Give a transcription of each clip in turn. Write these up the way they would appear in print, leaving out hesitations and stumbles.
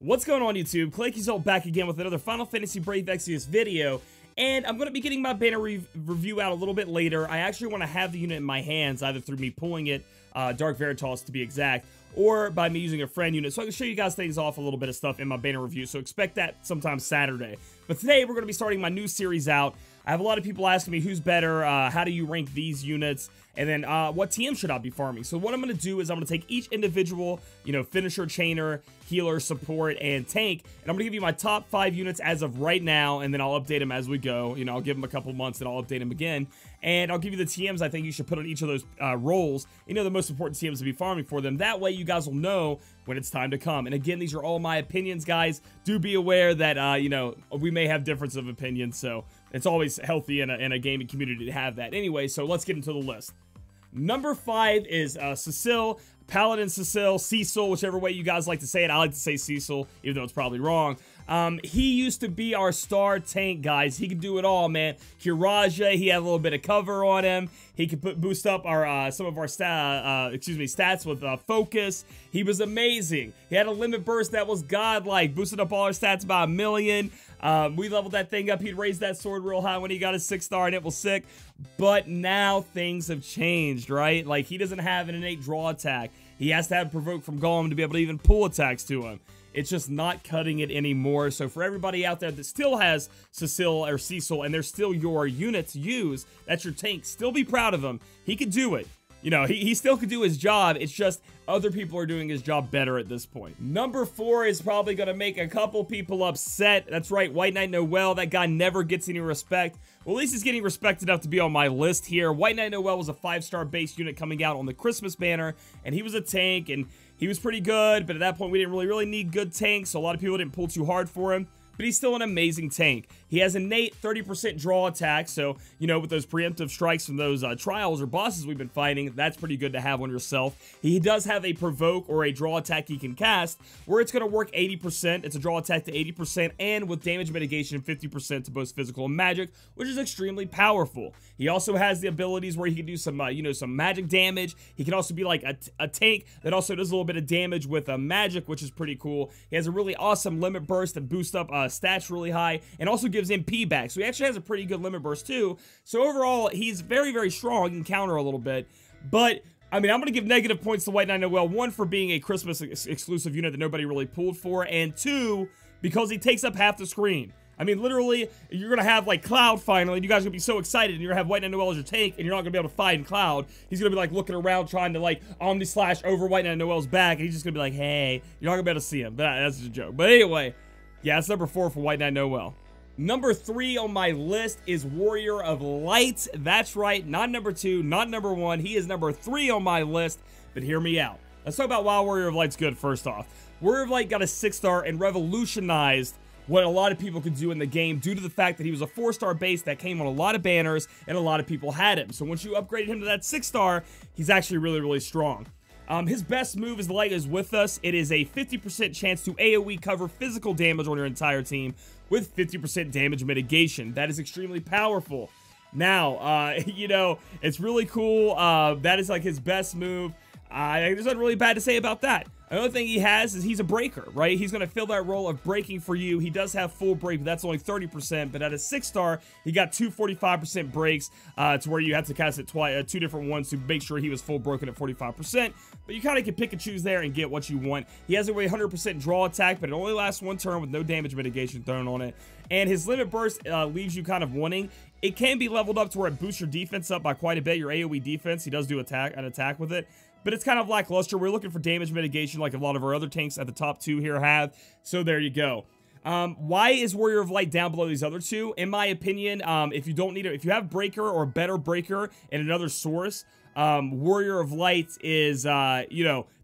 What's going on, YouTube? Cecil back again with another Final Fantasy Brave Exvius video, and I'm going to be getting my banner review out a little bit later. I actually want to have the unit in my hands, either through me pulling it, Dark Veritas to be exact, or by me using a friend unit, so I can show you guys things off a little bit of stuff in my banner review, so expect that sometime Saturday. But today, we're going to be starting my new series out. I have a lot of people asking me who's better, how do you rank these units, and then what TM should I be farming. So what I'm going to do is I'm going to take each individual, finisher, chainer, healer, support, and tank, and I'm going to give you my top 5 units as of right now, and then I'll update them as we go. I'll give them a couple months, and I'll update them again, and I'll give you the TMs I think you should put on each of those roles, the most important TMs to be farming for them. That way, you guys will know when it's time to come. And again, these are all my opinions, guys. Do be aware that, we may have difference of opinions, so it's always healthy in a gaming community to have that. Anyway, so let's get into the list. Number 5 is Cecil, Paladin Cecil, whichever way you guys like to say it. I like to say Cecil, even though it's probably wrong. He used to be our star tank, guys. He could do it all, man. Kiraja, he had a little bit of cover on him. He could boost up our some of our stats with focus. He was amazing. He had a limit burst that was godlike, boosted up all our stats by 1 million. We leveled that thing up. He'd raised that sword real high when he got his 6-star, and it was sick. But now things have changed, right? Like, he doesn't have an innate draw attack. He has to have provoke from Golem to be able to even pull attacks to him. It's just not cutting it anymore. So for everybody out there that still has Cecil, and they're still your unit to use, that's your tank, still be proud of him. He could do it. He still could do his job. It's just other people are doing his job better at this point. Number 4 is probably going to make a couple people upset. That's right, White Knight Noel. That guy never gets any respect. Well, at least he's getting respect enough to be on my list here. White Knight Noel was a 5-star base unit coming out on the Christmas banner, and he was a tank, and he was pretty good, but at that point, we didn't really need good tanks, so a lot of people didn't pull too hard for him. But he's still an amazing tank. He has innate 30% draw attack, so, with those preemptive strikes from those trials or bosses we've been fighting, that's pretty good to have on yourself. He does have a provoke or a draw attack he can cast, where it's going to work 80%. It's a draw attack to 80%, and with damage mitigation 50% to both physical and magic, which is extremely powerful. He also has the abilities where he can do some, some magic damage. He can also be like a tank that also does a little bit of damage with magic, which is pretty cool. He has a really awesome limit burst that boosts up stats really high, and also gives MP back. So he actually has a pretty good limit burst too. So overall, he's very, very strong. He can counter a little bit. But, I'm going to give negative points to White Knight Noel. 1, for being a Christmas exclusive unit that nobody really pulled for. And 2, because he takes up half the screen. Literally, you're going to have, like, Cloud finally, and you guys are going to be so excited, and you're going to have White Knight Noel as your tank, and you're not going to be able to fight in Cloud. He's going to be, like, looking around trying to, like, Omni-slash over White Knight Noel's back, and he's just going to be like, hey, you're not going to be able to see him. But that's just a joke. But anyway, yeah, that's number 4 for White Knight Noel. Number 3 on my list is Warrior of Light. That's right, not number 2, not number 1. He is number 3 on my list, but hear me out. Let's talk about why Warrior of Light's good first off. Warrior of Light got a 6-star and revolutionized what a lot of people could do in the game due to the fact that he was a 4-star base that came on a lot of banners and a lot of people had him. So once you upgraded him to that 6-star, he's actually really, really strong. His best move is Light is with us. It is a 50% chance to AoE cover physical damage on your entire team with 50% damage mitigation. That is extremely powerful. Now, it's really cool. That is like his best move. There's nothing really bad to say about that. Another thing he has is he's a breaker, right? He's going to fill that role of breaking for you. He does have full break, but that's only 30%. But at a 6-star, he got 2 45% breaks to where you have to cast it twice, 2 different ones to make sure he was full broken at 45%. But you kind of can pick and choose there and get what you want. He has a 100% draw attack, but it only lasts 1 turn with no damage mitigation thrown on it. And his limit burst leaves you kind of wanting. It can be leveled up to where it boosts your defense up by quite a bit, your AoE defense. He does do an attack with it. But it's kind of lackluster. We're looking for damage mitigation like a lot of our other tanks at the top 2 here have. So there you go. Why is Warrior of Light down below these other 2? In my opinion, if you don't need it, if you have Breaker or better Breaker in another source, Warrior of Light is,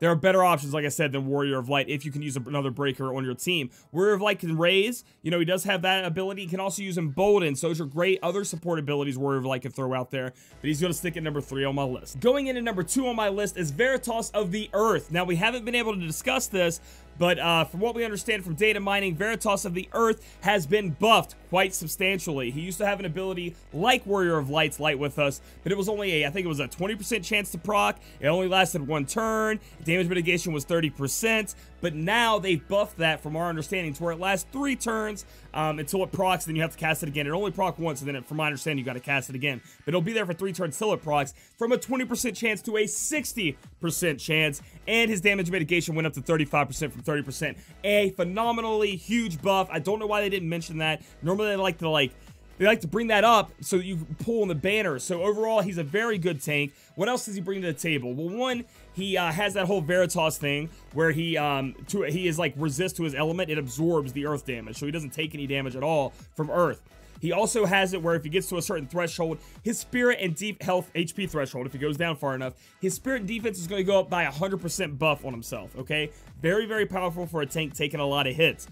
there are better options, like I said, than Warrior of Light if you can use another breaker on your team. Warrior of Light can raise. He does have that ability. He can also use Embolden. So those are great other support abilities Warrior of Light can throw out there. But he's going to stick at number 3 on my list. Going into number 2 on my list is Veritas of the Earth. Now, we haven't been able to discuss this, but from what we understand from data mining, Veritas of the Earth has been buffed quite substantially. He used to have an ability like Warrior of Light's Light with us, but it was only I think it was a 20% chance to proc. It only lasted 1 turn. Damage mitigation was 30%, but now they've buffed that from our understanding to where it lasts 3 turns until it procs, then you have to cast it again. It only proc once, and then from my understanding, you got to cast it again. But it'll be there for 3 turns till it procs, from a 20% chance to a 60% chance, and his damage mitigation went up to 35% from 30%. A phenomenally huge buff. I don't know why they didn't mention that. Normally they like to bring that up so that you can pull in the banner. So overall, he's a very good tank. What else does he bring to the table? Well, one, he has that whole Veritas thing where he is like resist to his element. It absorbs the earth damage, so he doesn't take any damage at all from earth. He also has it where if he gets to a certain threshold, his spirit and deep health HP threshold, if he goes down far enough, his spirit and defense is going to go up by 100% buff on himself, okay? Very, very powerful for a tank taking a lot of hits.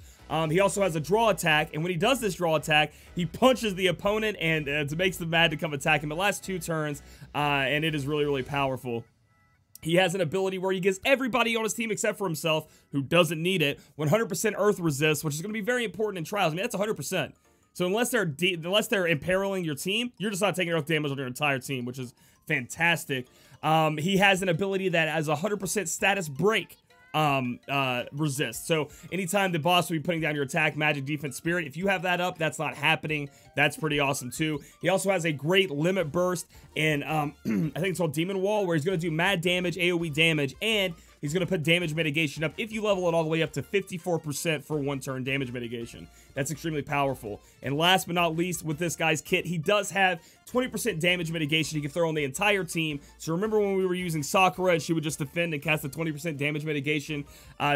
He also has a draw attack, and when he does this draw attack, he punches the opponent, and it makes them mad to come attack him. It lasts 2 turns, and it is really, really powerful. He has an ability where he gives everybody on his team except for himself, who doesn't need it, 100% earth resist, which is going to be very important in trials. I mean, that's 100%. So unless they're imperiling your team, you're just not taking earth damage on your entire team, which is fantastic. He has an ability that has 100% status break resist. So anytime the boss will be putting down your attack, magic, defense, spirit, if you have that up, that's not happening. That's pretty awesome too. He also has a great limit burst in I think it's called Demon Wall, where he's going to do mad damage, AoE damage, and he's going to put damage mitigation up if you level it all the way up to 54% for 1 turn damage mitigation. That's extremely powerful. And last but not least, with this guy's kit, he does have 20% damage mitigation he can throw on the entire team. So remember when we were using Sakura and she would just defend and cast the 20% damage mitigation?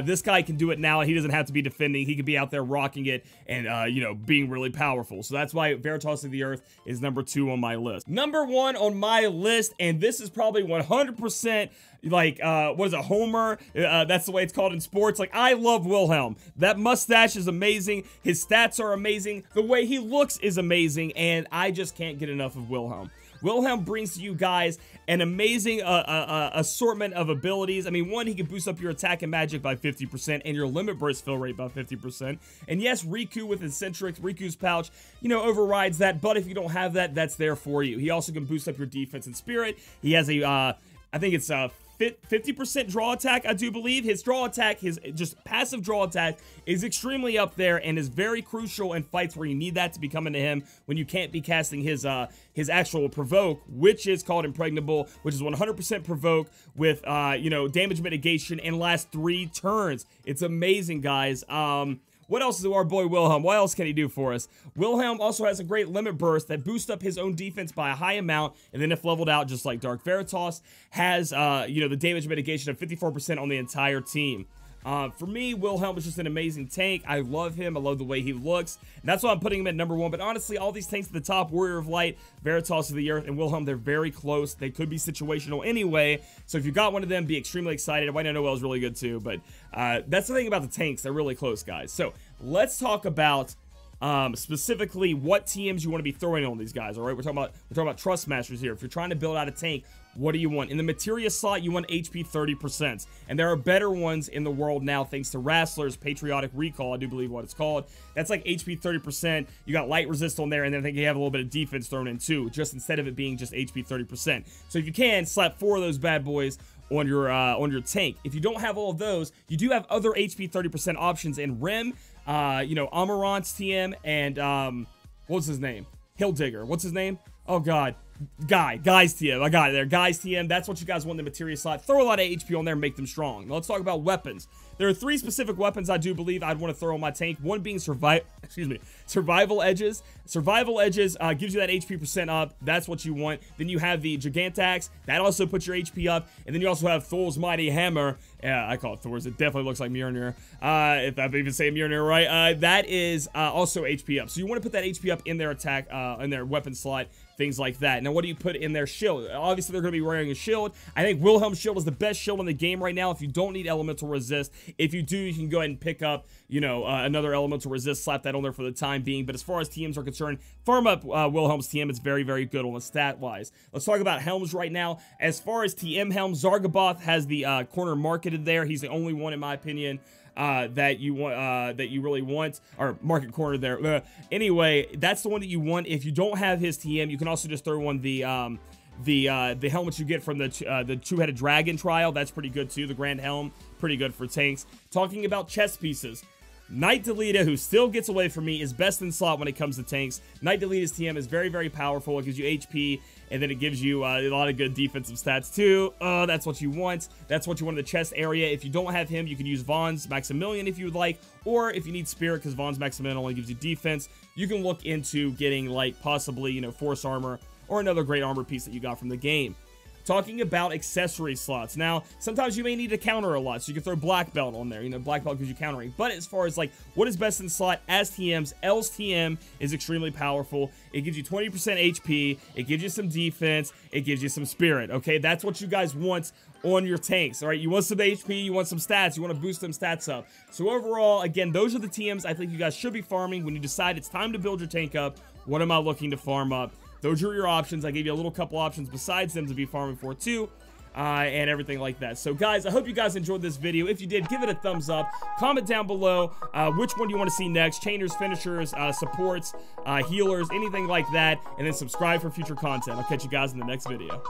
This guy can do it now. He doesn't have to be defending. He can be out there rocking it and, you know, being really powerful. So that's why Veritas of the Earth is number 2 on my list. Number 1 on my list, and this is probably 100% like, what is it, Homer? That's the way it's called in sports. Like, I love Wilhelm. That mustache is amazing. His stats are amazing. The way he looks is amazing, and I just can't get enough of Wilhelm. Wilhelm brings to you guys an amazing assortment of abilities. I mean, one, he can boost up your attack and magic by 50% and your limit burst fill rate by 50%. And yes, Riku with Eccentric, Riku's pouch, you know, overrides that. But if you don't have that, that's there for you. He also can boost up your defense and spirit. He has a, I think it's 50% draw attack, I do believe. His draw attack, his just passive draw attack is extremely up there and is very crucial in fights where you need that to be coming to him when you can't be casting his actual provoke, which is called Impregnable, which is 100% provoke with, you know, damage mitigation and lasts 3 turns. It's amazing, guys. What else is our boy Wilhelm? What else can he do for us? Wilhelm also has a great limit burst that boosts up his own defense by a high amount, and then if leveled out, just like Dark Veritas, has, you know, the damage mitigation of 54% on the entire team. For me, Wilhelm is just an amazing tank. I love him. I love the way he looks. And that's why I'm putting him at number 1. But honestly, all these tanks at the top, Warrior of Light, Veritas of the Earth, and Wilhelm, they're very close. They could be situational anyway. So if you got one of them, be extremely excited. White Noel is really good too. But that's the thing about the tanks. They're really close, guys. So let's talk about specifically what TMs you want to be throwing on these guys. All right, we're talking about Trust Masters here. If you're trying to build out a tank, what do you want? In the materia slot, you want HP 30%. And there are better ones in the world now, thanks to Wrestler's Patriotic Recall, I do believe what it's called. That's like HP 30%. You got light resist on there, and then I think you have a little bit of defense thrown in too, just instead of it being just HP 30%. So if you can, slap 4 of those bad boys on your tank. If you don't have all of those, you do have other HP 30% options in Rim, you know, Amarant's TM, and what's his name? Hilldigger. What's his name? Oh god. Guy's TM. I got it there. Guy's TM. That's what you guys want in the materia slot. Throw a lot of HP on there and make them strong. Now let's talk about weapons. There are 3 specific weapons I do believe I'd want to throw on my tank. One being survival edges. Survival edges gives you that HP percent up. That's what you want. Then you have the Gigantax. That also puts your HP up. And then you also have Thor's Mighty Hammer. Yeah, I call it Thor's. It definitely looks like Mjolnir. If I even say Mjolnir right. That is also HP up. So you want to put that HP up in their attack, in their weapon slot. Things like that. Now, what do you put in their shield? Obviously, they're going to be wearing a shield. I think Wilhelm's shield is the best shield in the game right now if you don't need elemental resist. If you do, you can go ahead and pick up, you know, another elemental resist, slap that on there for the time being. But as far as TMs are concerned, farm up Wilhelm's TM. It's very, very good on the stat-wise. Let's talk about helms right now. As far as TM helms, Zargaboth has the corner marketed there. He's the only one, in my opinion, that you want, that you really want, or market corner there. Anyway, that's the one that you want. If you don't have his TM, you can also just throw on the The helmet you get from the two-headed dragon trial, that's pretty good too. The Grand Helm, pretty good for tanks. Talking about chest pieces, Knight Delita, who still gets away from me, is best in slot when it comes to tanks. Knight Delita's TM is very, very powerful. It gives you HP, and then it gives you a lot of good defensive stats too. That's what you want. That's what you want in the chest area. If you don't have him, you can use Vaughn's Maximilian if you would like, or if you need Spirit, because Vaughn's Maximilian only gives you defense, you can look into getting, like, possibly, you know, Force Armor or another great armor piece that you got from the game. Talking about accessory slots. Now, sometimes you may need to counter a lot, so you can throw Black Belt on there. You know, Black Belt gives you countering. But as far as, like, what is best in slot as TMs, L's TM is extremely powerful. It gives you 20% HP. It gives you some defense. It gives you some spirit, okay? That's what you guys want on your tanks, all right? You want some HP. You want some stats. You want to boost them stats up. So overall, again, those are the TMs I think you guys should be farming when you decide it's time to build your tank up. What am I looking to farm up? Those are your options. I gave you a little couple options besides them to be farming for too, and everything like that. So guys, I hope you guys enjoyed this video. If you did, give it a thumbs up. Comment down below which one you want to see next. Chainers, finishers, supports, healers, anything like that. And then subscribe for future content. I'll catch you guys in the next video.